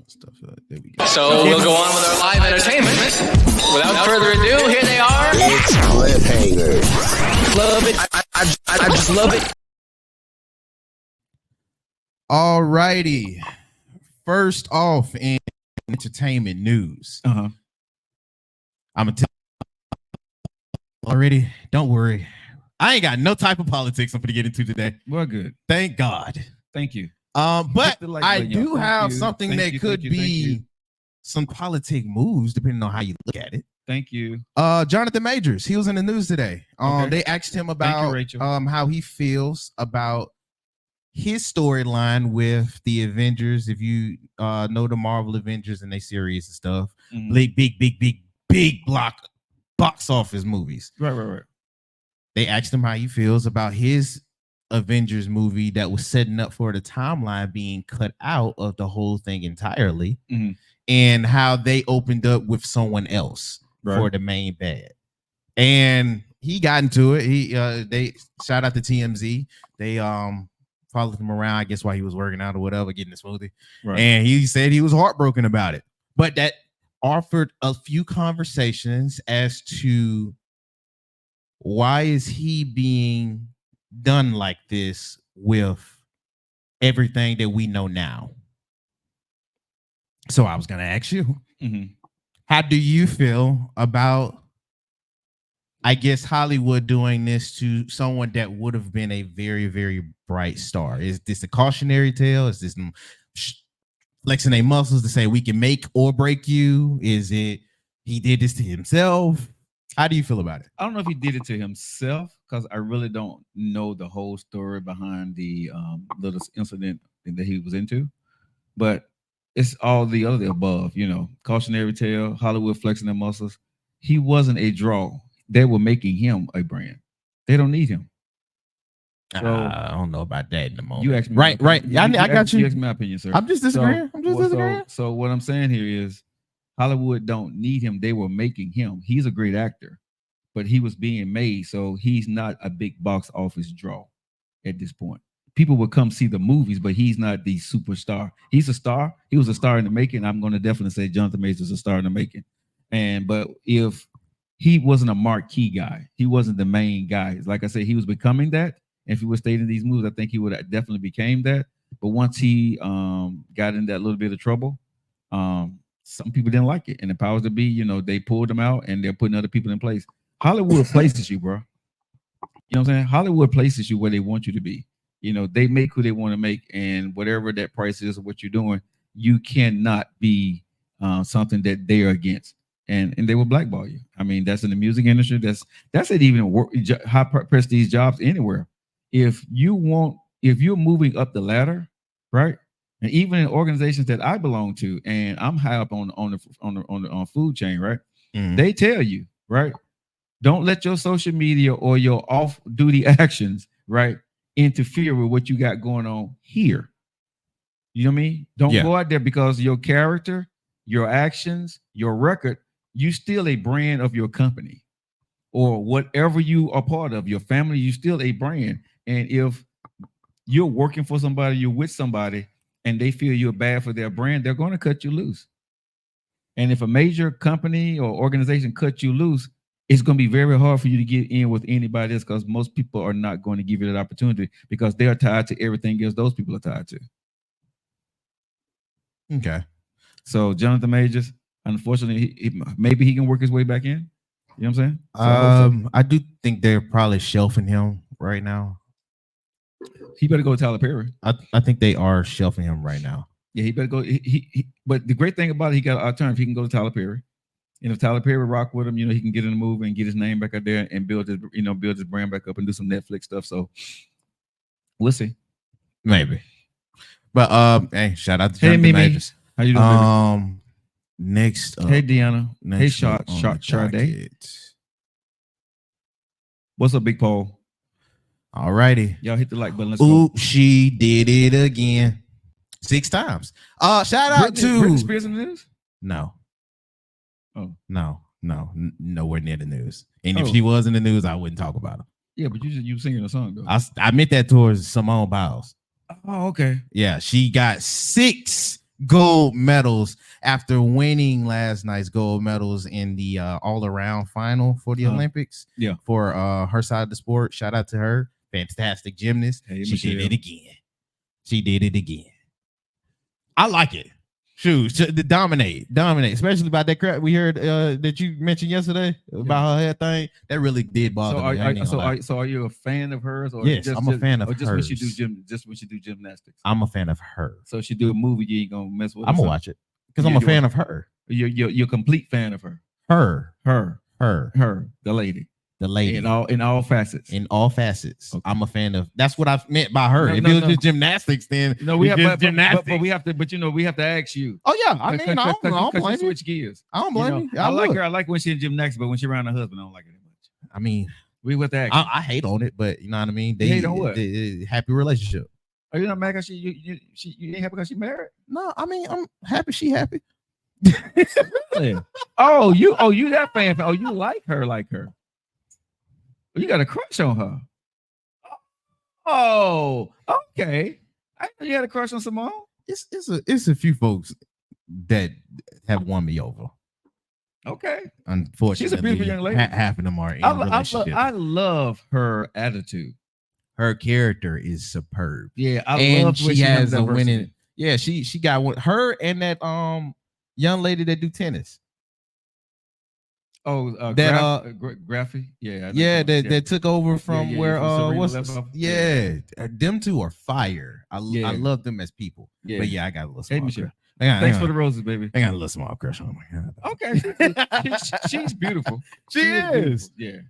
Stuff. There we go. So we'll go on with our live entertainment. Without further ado, here they are. It's Cliffhanger. Love it. I just love it. All righty. First off, in entertainment news, I'm gonna tell you already. Don't worry, I ain't got no type of politics I'm gonna get into today. We're good. Thank God. Thank you. But like I button, do y'all. have Thank you. something Thank that you, could thank you, thank be you. some politic moves, depending on how you look at it. Thank you. Jonathan Majors, he was in the news today. Okay. They asked him Thank about you, Rachel. how he feels about his storyline with the Avengers. If you know the Marvel Avengers and they series and stuff, big block box office movies. Right. They asked him how he feels about his Avengers movie that was setting up for the timeline being cut out of the whole thing entirely, and how they opened up with someone else for the main bad. And he got into it. They shout out to TMZ. They followed him around, I guess, while he was working out or whatever, getting a smoothie. Right. And he said he was heartbroken about it, but that offered a few conversations as to why is he being done like this with everything that we know now. So I was going to ask you, how do you feel about, I guess, Hollywood doing this to someone that would have been a very, very bright star? Is this a cautionary tale? Is this flexing their muscles to say we can make or break you? Is it he did this to himself? How do you feel about it? I don't know if he did it to himself, because I really don't know the whole story behind the little incident that he was into. But it's all the other above, cautionary tale, Hollywood flexing their muscles. He wasn't a draw. They were making him a brand. They don't need him. So I don't know about that in the moment. you asked me, right. I got you. You asked me my opinion, sir. I'm just disagreeing. So what I'm saying here is, Hollywood don't need him. They were making him. He's a great actor, but he was being made, so he's not a big box office draw at this point. People would come see the movies, but he's not the superstar. He's a star. He was a star in the making. I'm going to definitely say Jonathan Majors is a star in the making. But if he wasn't a marquee guy, he wasn't the main guy. Like I said, he was becoming that. If he was staying in these movies, I think he would have definitely became that. But once he got in that little bit of trouble, some people didn't like it, and the powers that be, they pulled him out, and they're putting other people in place. Hollywood places you, bro. You know what I'm saying? Hollywood places you where they want you to be. They make who they want to make, and whatever that price is of what you're doing, you cannot be something that they're against, and they will blackball you. I mean, that's in the music industry. That's it. Even high prestige jobs anywhere. If you're moving up the ladder, right? And even in organizations that I belong to, and I'm high up on the food chain, right? They tell you, right? Don't let your social media or your off-duty actions, right, interfere with what you got going on here. You know what I mean? Don't go out there, because your character, your actions, your record, you still a brand of your company or whatever you are part of, your family, you still a brand. And if you're working for somebody, you're with somebody, and they feel you're bad for their brand, they're going to cut you loose. And if a major company or organization cuts you loose, it's going to be very hard for you to get in with anybody else, because most people are not going to give you that opportunity, because they're tied to everything else those people are tied to. Okay. So Jonathan Majors, unfortunately, maybe he can work his way back in. You know what I'm saying? So I do think they're probably shelving him right now. He better go to Tyler Perry. I think they are shelving him right now. Yeah, he better go. But the great thing about it, he got an alternative. He can go to Tyler Perry. And if Tyler Perry rock with him, he can get in the movie and get his name back out there and build his brand back up and do some Netflix stuff. So we'll see. Maybe. But hey, shout out to Jonathan Majors. How you doing, baby? Next up. Hey, Deanna. Hey, Sade. What's up, Big Paul? All righty. Y'all hit the like button. Let's go. She did it again. 6 times. Shout out to Britney Spears in the news? No. Oh. No. Nowhere near the news. And if she was in the news, I wouldn't talk about her. Yeah, but you singing a song though. I meant that towards Simone Biles. Oh, okay. Yeah, she got 6 gold medals after winning last night's gold medals in the all-around final for the Olympics. Yeah. For her side of the sport. Shout out to her. Fantastic gymnast. Hey, she Michelle. did it again. She did it again. I like it. Shoot, to dominate, especially about that crap we heard that you mentioned yesterday about her head thing. That really did bother me. So are you a fan of hers? Or yes, I'm a fan of or just hers. when she do gymnastics. I'm a fan of her. So she do a movie, you ain't gonna mess with her. I'm gonna watch it because I'm a fan of her. You're a complete fan of her. Her, the lady. In all facets. Okay. I'm a fan of. That's what I meant by her. No, if it was just gymnastics, then we have gymnastics. But we have to. But we have to ask you. Oh yeah, I mean, I don't blame you. Switch gears. I don't blame you. I like her. I like when she's in gymnastics, but when she's around her husband, I don't like it that much. I mean, we with that. I hate on it, but you know what I mean. They hate on what? Happy relationship. Are you not mad because you ain't happy because she married? No, I mean I'm happy. She happy. Oh, you that fan? Oh, you like her? You got a crush on her. Oh, okay. I know you had a crush on Simone. It's a few folks that have won me over. Okay. Unfortunately, she's a beautiful young lady. Half of them are in relationship. I love her attitude. Her character is superb. Yeah, and she has a winning. Yeah, she got one. Her and that young lady that do tennis. Oh, Graffy. That took over from where from them two are fire. I love them as people. Yeah. But I got a little small crush. Thanks for the roses, baby. I got a little small crush on my God. Okay, she's beautiful. She is. Yeah,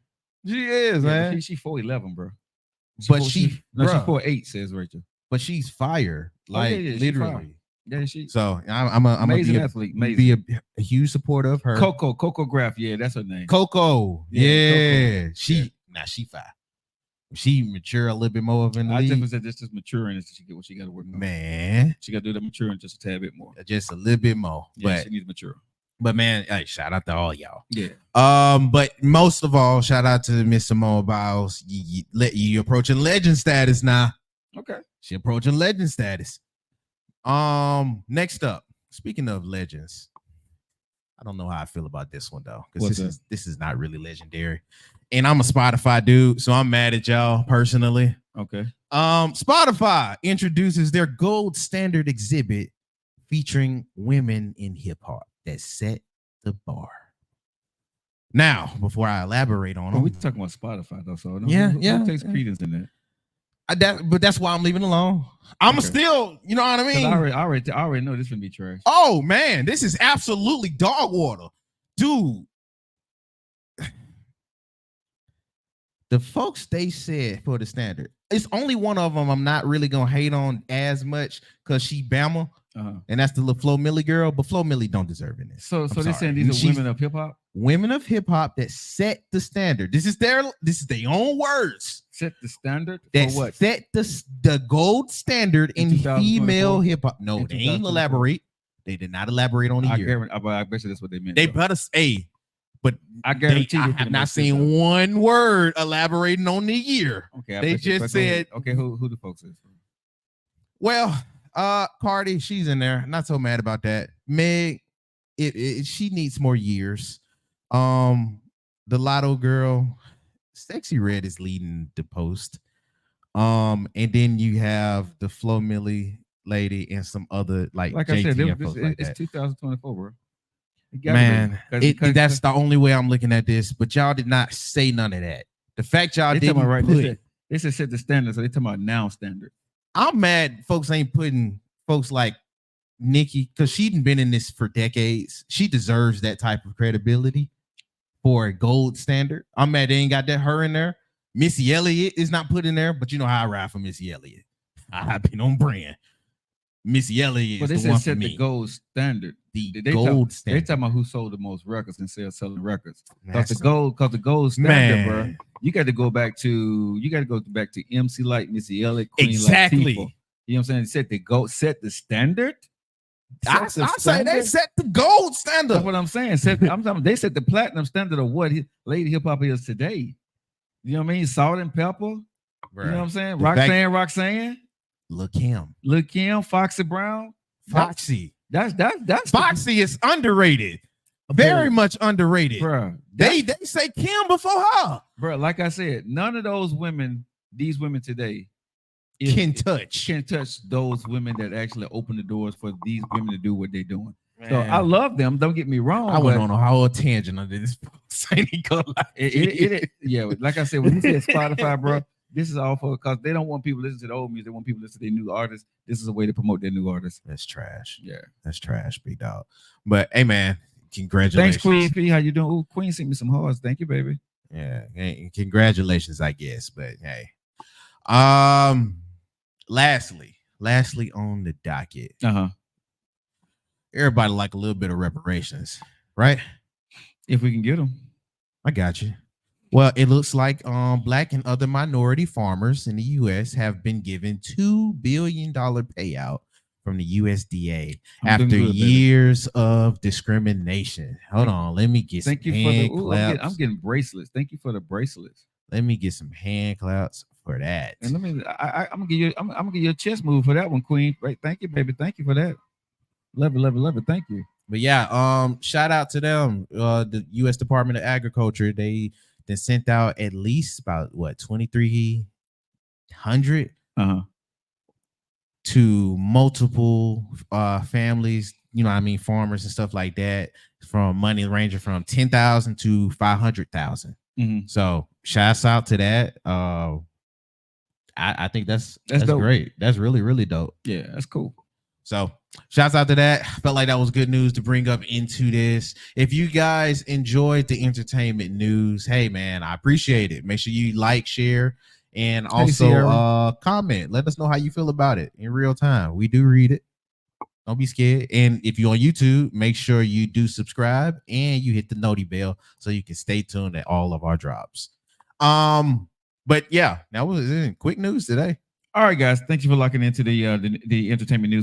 she is, man. She's 4'11", bro. She's 4'8", says Rachel. But she's fire, like literally. Yeah, she. So I'm amazing athlete. Be a huge supporter of her. Coco Graff, yeah, that's her name. Coco, yeah. Coco. She fine. She mature a little bit more than the I definitely said this is maturing. She get what she got to work on. Man, she got to do that maturing just a tad bit more. Just a little bit more. Yeah, but she needs to mature. But man, hey, shout out to all y'all. Yeah. But most of all, shout out to Miss Simone Biles. You approaching legend status now. Okay. She approaching legend status. Next up, speaking of legends, I don't know how I feel about this one though, because this is not really legendary. And I'm a Spotify dude, so I'm mad at y'all personally. Okay. Spotify introduces their gold standard exhibit featuring women in hip hop that set the bar. Now, before I elaborate on we're talking about Spotify though, so who takes credence in that? But that's why I'm leaving alone. I'm still, you know what I mean? I already know this is gonna be trash. Oh man, this is absolutely dog water, dude. The folks they said for the standard, it's only one of them I'm not really gonna hate on as much because she Bama, and that's the little Flo Milli girl. But Flo Milli don't deserve it. So they're saying these are women of hip hop. Women of hip hop that set the standard. This is their own words. Set the standard that for what? Set the gold standard in female hip hop. No, they ain't elaborate. They did not elaborate on the year. I bet you that's what they meant. They better say, but I guarantee I have not seen one word elaborating on the year. Okay, they just said. Okay, who the folks is? Well, Cardi, she's in there. Not so mad about that. Meg, she needs more years. The Lotto girl, Sexy Red is leading the post. And then you have the Flo Milli lady and some other like I said, it's 2024, bro. Man, that's the only way I'm looking at this. But y'all did not say none of that. The fact y'all didn't they said set the standard, so they talking about now standard. I'm mad folks ain't putting folks like Nicki, because she's been in this for decades. She deserves that type of credibility for a gold standard. I'm mad they ain't got her in there. Missy Elliott is not put in there, but you know how I ride for Missy Elliott. I've been on brand. Missy Elliott is the one for me. The gold standard. The gold standard. They talking about who sold the most records and selling records. Because the gold standard, bro. You got to go back to MC Lyte, Missy Elliott, Queen exactly. Latifah. You know what I'm saying? Set the standard. I say they set the gold standard. That's what I'm saying. They set the platinum standard of what lady hip hop is today. You know what I mean? Salt and Pepper. Right. You know what I'm saying? Roxanne. Lil' Kim, Foxy Brown. Foxy. That's Foxy is underrated. Very much underrated. bro. They say Kim before her. Bro, like I said, none of those women, these women today, Can touch those women that actually open the doors for these women to do what they're doing. Man. So I love them. Don't get me wrong. I went on a whole tangent on this. Yeah, like I said, when you said Spotify, bro, this is all for because they don't want people to listen to the old music. They want people to listen to their new artists. This is a way to promote their new artists. That's trash. Yeah, that's trash, big dog. But hey, man, congratulations. Thanks, Queen P. How you doing? Ooh, Queen sent me some hearts. Thank you, baby. Yeah, hey, congratulations, I guess. But hey, lastly on the docket, everybody like a little bit of reparations, right? If we can get them, I got you. Well, it looks like Black and other minority farmers in the U.S. have been given $2 billion payout from the USDA after years of discrimination. Hold on, let me get some hand claps. I'm getting bracelets. Thank you for the bracelets. Let me get some hand claps for that. And I'm gonna give you a chest move for that one, Queen. Right? Thank you, baby. Thank you for that. Love it. Thank you. But yeah, shout out to them. The U.S. Department of Agriculture, they sent out at least about 2,300 to multiple families, farmers and stuff like that, from money ranging from 10,000 to 500,000. So shouts out to that. I think that's great. That's really, really dope. Yeah, that's cool. So shouts out to that. Felt like that was good news to bring up into this. If you guys enjoyed the entertainment news, hey man, I appreciate it. Make sure you like, share, and also comment. Let us know how you feel about it in real time. We do read it. Don't be scared. And if you're on YouTube, make sure you do subscribe and you hit the noti bell so you can stay tuned at all of our drops. But yeah, that was quick news today. All right, guys. Thank you for locking into the entertainment news.